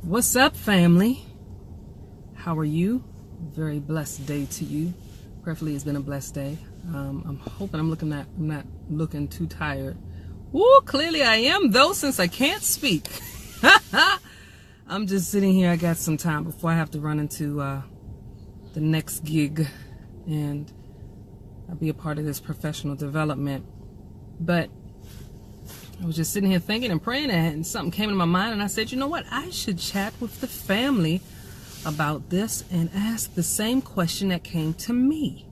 What's up, family? How are you? Very blessed day to you. Prayerfully, it's been a blessed day. I'm hoping I'm not looking too tired. Woo, clearly I am though, since I can't speak. I'm just sitting here. I got some time before I have to run into the next gig, and I'll be a part of this professional development. But I was just sitting here thinking and praying, and something came into my mind, and I said, you know what? I should chat with the family about this and ask the same question that came to me.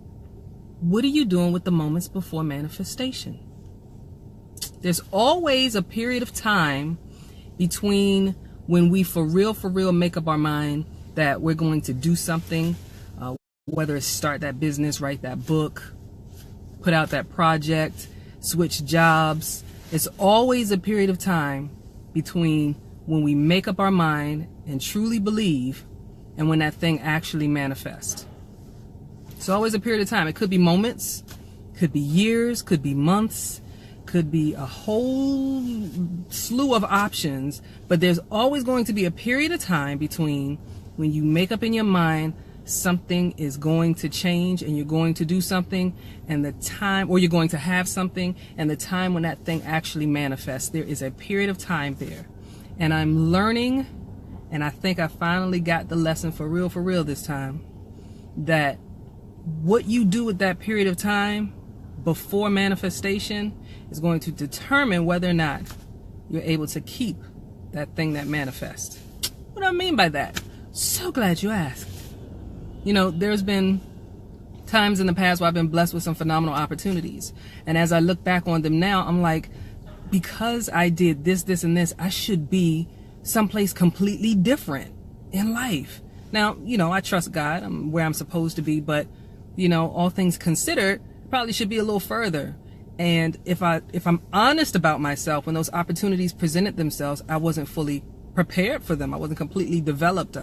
What are you doing with the moments before manifestation? There's always a period of time between when we for real make up our mind that we're going to do something, whether it's start that business, write that book, put out that project, switch jobs. It's always a period of time between when we make up our mind and truly believe and when that thing actually manifests. It's always a period of time. It could be moments, could be years, could be months, could be a whole slew of options, but there's always going to be a period of time between when you make up in your mind something is going to change and you're going to do something, and the time, or you're going to have something, and the time when that thing actually manifests. There is a period of time there. And I'm learning, and I think I finally got the lesson for real this time, that what you do with that period of time before manifestation is going to determine whether or not you're able to keep that thing that manifests. What do I mean by that? So glad you asked. You know, there's been times in the past where I've been blessed with some phenomenal opportunities. And as I look back on them now, I'm like, because I did this, and this, I should be someplace completely different in life. Now, you know, I trust God. I'm where I'm supposed to be. But, you know, all things considered, probably should be a little further. And if I'm honest about myself, when those opportunities presented themselves, I wasn't fully prepared for them. I wasn't completely developed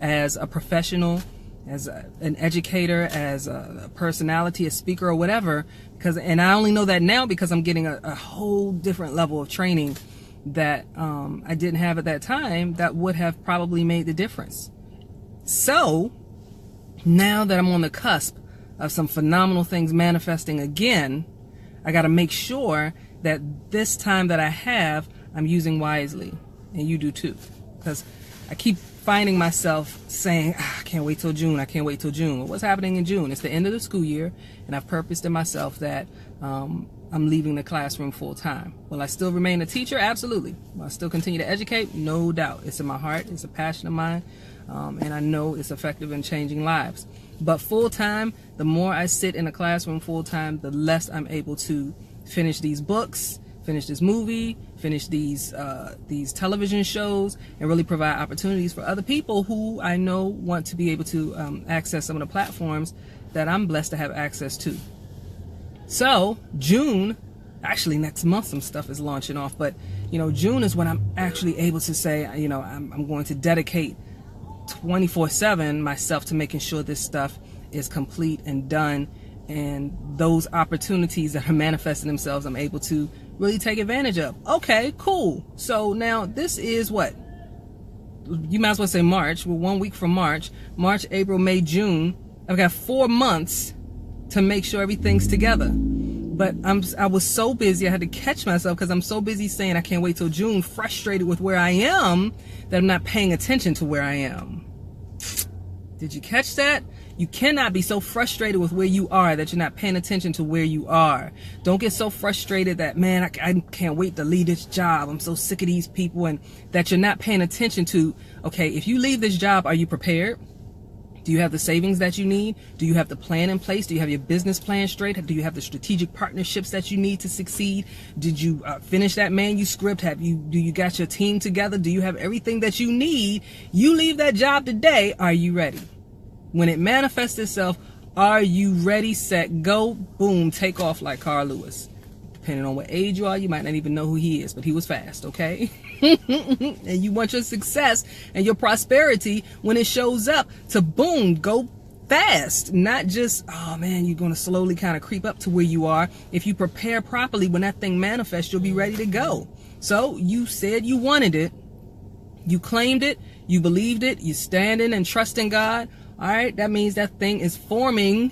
as a professional, as an educator, as a personality, a speaker, or whatever. And I only know that now because I'm getting a whole different level of training that I didn't have at that time that would have probably made the difference. So now that I'm on the cusp of some phenomenal things manifesting again, I got to make sure that this time that I have, I'm using wisely. And you do too. Because I keep finding myself saying, I can't wait till June. I can't wait till June. Well, what's happening in June? It's the end of the school year, and I've purposed in myself that I'm leaving the classroom full time. Will I still remain a teacher? Absolutely. Will I still continue to educate? No doubt. It's in my heart. It's a passion of mine, and I know it's effective in changing lives. But full time, the more I sit in a classroom full time, the less I'm able to finish these books, finish this movie, finish these television shows, and really provide opportunities for other people who I know want to be able to access some of the platforms that I'm blessed to have access to. So June, actually next month some stuff is launching off, but you know, June is when I'm actually able to say, you know, I'm going to dedicate 24/7 myself to making sure this stuff is complete and done, and those opportunities that are manifesting themselves, I'm able to really take advantage of. Okay, cool. So now this is what? You might as well say March. We're 1 week from March. March, April, May, June. I've got 4 months to make sure everything's together. But I was so busy, I had to catch myself because I'm so busy saying I can't wait till June, frustrated with where I am, that I'm not paying attention to where I am. Did you catch that? You cannot be so frustrated with where you are that you're not paying attention to where you are. Don't get so frustrated that, man, I can't wait to leave this job. I'm so sick of these people, and that you're not paying attention to, okay, if you leave this job, are you prepared? Do you have the savings that you need? Do you have the plan in place? Do you have your business plan straight? Do you have the strategic partnerships that you need to succeed? Did you finish that manuscript? Do you got your team together? Do you have everything that you need? You leave that job today. Are you ready? When it manifests itself, are you ready, set, go, boom, take off like Carl Lewis. Depending on what age you are, you might not even know who he is, but he was fast, okay? And you want your success and your prosperity when it shows up to boom, go fast, not just, oh man, you're going to slowly kind of creep up to where you are. If you prepare properly, when that thing manifests, you'll be ready to go. So you said you wanted it. You claimed it, you believed it, you standing and trusting God. All right, that means that thing is forming.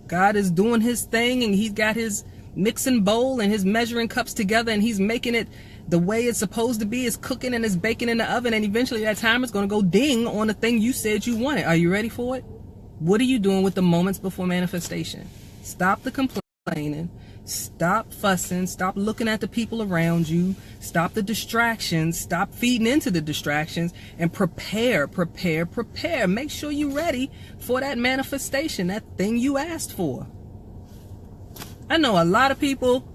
God is doing his thing, and he's got his mixing bowl and his measuring cups together, and he's making it the way it's supposed to be. It's cooking and it's baking in the oven, and eventually that time is going to go ding on the thing you said you wanted. Are you ready for it? What are you doing with the moments before manifestation? Stop the complaining. Stop fussing. Stop looking at the people around you. Stop the distractions. Stop feeding into the distractions, and prepare. Make sure you're ready for that manifestation, that thing you asked for. I know a lot of people,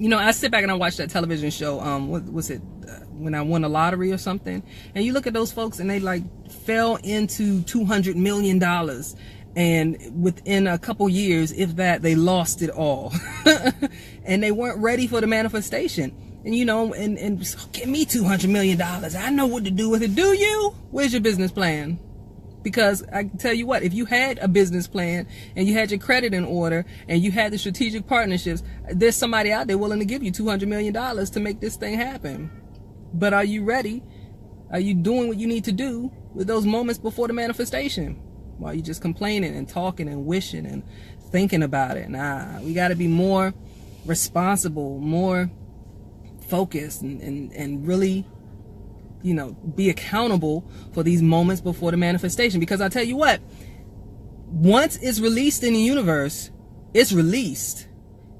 I sit back and I watch that television show, what was it, when I won the lottery or something, and you look at those folks and they like fell into $200 million, and within a couple years, if that, they lost it all. And they weren't ready for the manifestation. And and give me $200 million. I know what to do with it. Do you? Where's your business plan? Because I can tell you what, if you had a business plan and you had your credit in order and you had the strategic partnerships, there's somebody out there willing to give you $200 million to make this thing happen. But are you ready? Are you doing what you need to do with those moments before the manifestation? While you just complaining and talking and wishing and thinking about it? Nah, we got to be more responsible, more focused, and really, be accountable for these moments before the manifestation. Because I tell you what, once it's released in the universe, it's released.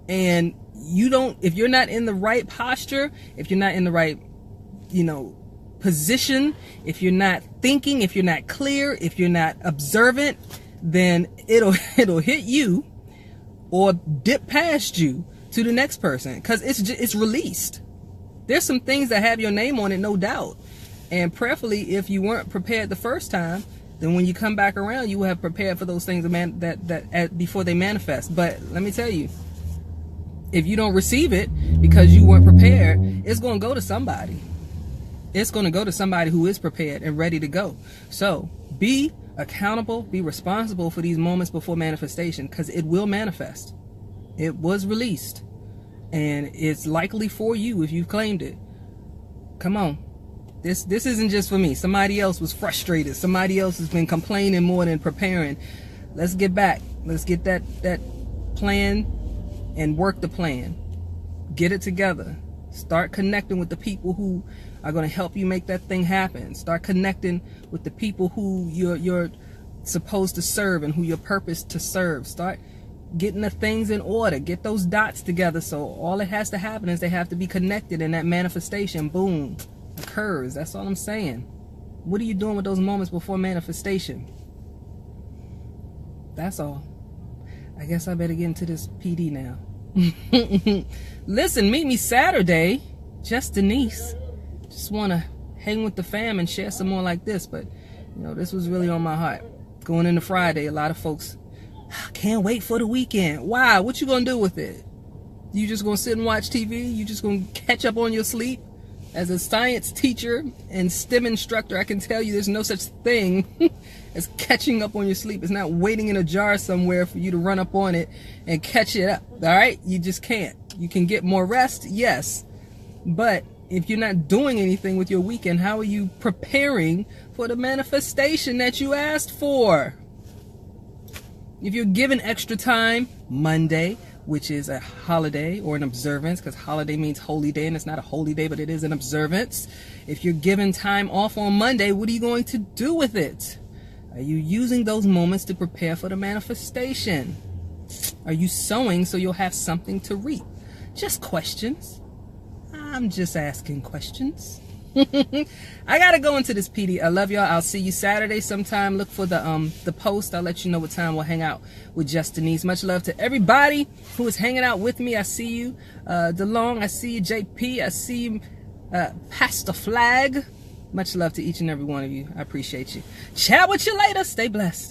And if you're not in the right posture, if you're not in the right, position, if you're not thinking, if you're not clear, if you're not observant, then it'll hit you or dip past you to the next person, because it's released. There's some things that have your name on it, no doubt. And prayerfully, if you weren't prepared the first time, then when you come back around, you will have prepared for those things before they manifest. But let me tell you, if you don't receive it because you weren't prepared, it's going to go to somebody. It's going to go to somebody who is prepared and ready to go. So be accountable, be responsible for these moments before manifestation, because it will manifest. It was released, and it's likely for you if you've claimed it. Come on. This isn't just for me. Somebody else was frustrated. Somebody else has been complaining more than preparing. Let's get back. Let's get that plan and work the plan. Get it together. Start connecting with the people who are going to help you make that thing happen. Start connecting with the people who you're supposed to serve and who you're purposed to serve. Start getting the things in order. Get those dots together. So all that has to happen is they have to be connected, and that manifestation, boom, occurs. That's all I'm saying. What are you doing with those moments before manifestation? That's all. I guess I better get into this PD now. Listen, meet me Saturday. Just Denise. Just want to hang with the fam and share some more like this. But, this was really on my heart. Going into Friday, a lot of folks can't wait for the weekend. Why? What you going to do with it? You just going to sit and watch TV? You just going to catch up on your sleep? As a science teacher and STEM instructor, I can tell you there's no such thing as catching up on your sleep. It's not waiting in a jar somewhere for you to run up on it and catch it up. All right? You just can't. You can get more rest, yes. But if you're not doing anything with your weekend, how are you preparing for the manifestation that you asked for? If you're given extra time, Monday, which is a holiday or an observance, because holiday means holy day, and it's not a holy day, but it is an observance. If you're given time off on Monday, what are you going to do with it? Are you using those moments to prepare for the manifestation? Are you sowing so you'll have something to reap? Just questions. I'm just asking questions. I gotta go into this PD. I love y'all. I'll see you Saturday sometime. Look for the post. I'll let you know what time we'll hang out with Just Denise. Much love to everybody who is hanging out with me. I see you, DeLong. I see you, JP. I see you, Pastor Flag. Much love to each and every one of you. I appreciate you. Chat with you later. Stay blessed.